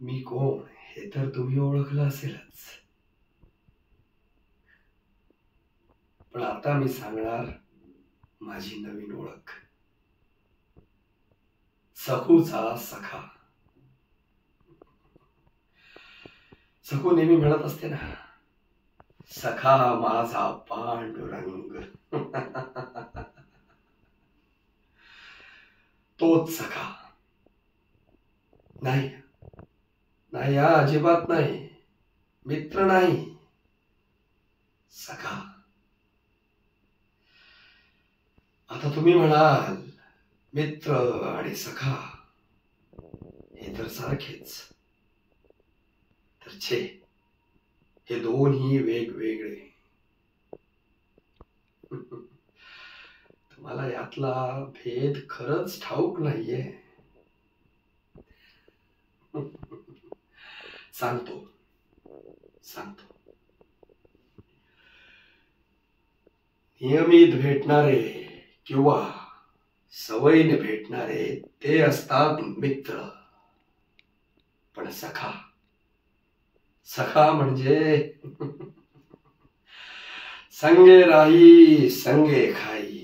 मी कोण हे तर तुम्ही ओळखलं असेलच, पण आता मी सांगणार माझी नवीन ओळख. सखूचा सखा. सखू नेहमी म्हणत असते ना, सखा माझा पांडुरंग. तोच सखा. नाही नाही, अजिबात नाही. मित्र नाही, सखा. आता तुम्ही म्हणाल मित्र आणि सखा हे तर सारखेच. तर छे, हे दोन्ही वेगवेगळे. तुम्हाला यातला भेद खरंच ठाऊक नाहीये. सांगतो सांगतो. नियमित भेटणारे किंवा सवयीने भेटणारे ते असतात मित्र. पण सखा, सखा म्हणजे संगे राही संगे खाई.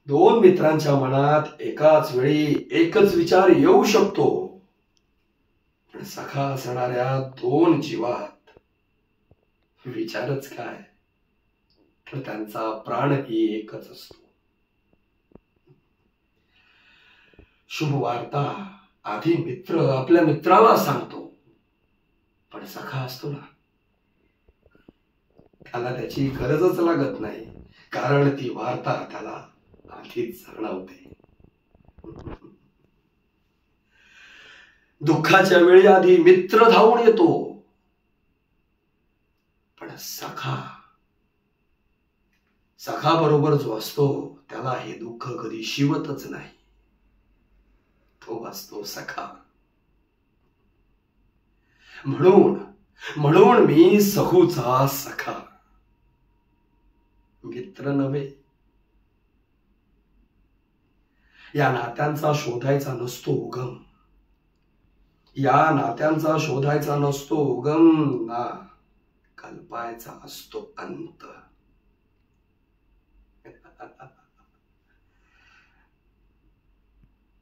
दोन मित्रांच्या मनात एकाच वेळी एकच विचार येऊ शकतो, पण सखा असणाऱ्या दोन जीवात विचारच काय, तर त्यांचा प्राणही एकच असतो. शुभ वार्ता आधी मित्र आपल्या मित्राला सांगतो, पण सखा असतो ना, त्याला त्याची गरजच लागत नाही, कारण ती वार्ता त्याला आधीच जाणवते. दुःखाच्या वेळी आधी मित्र धावून येतो, पण सखा बरोबर जो असतो त्याला हे दुःख कधी शिवतच नाही. तो असतो सखा. म्हणून मी सखूचा सखा, मित्र नव्हे. या नात्यांचा शोधायचा नसतो उगम. या नात्यांचा शोधायचा नसतो उगम ना कल्पायचा असतो अंत.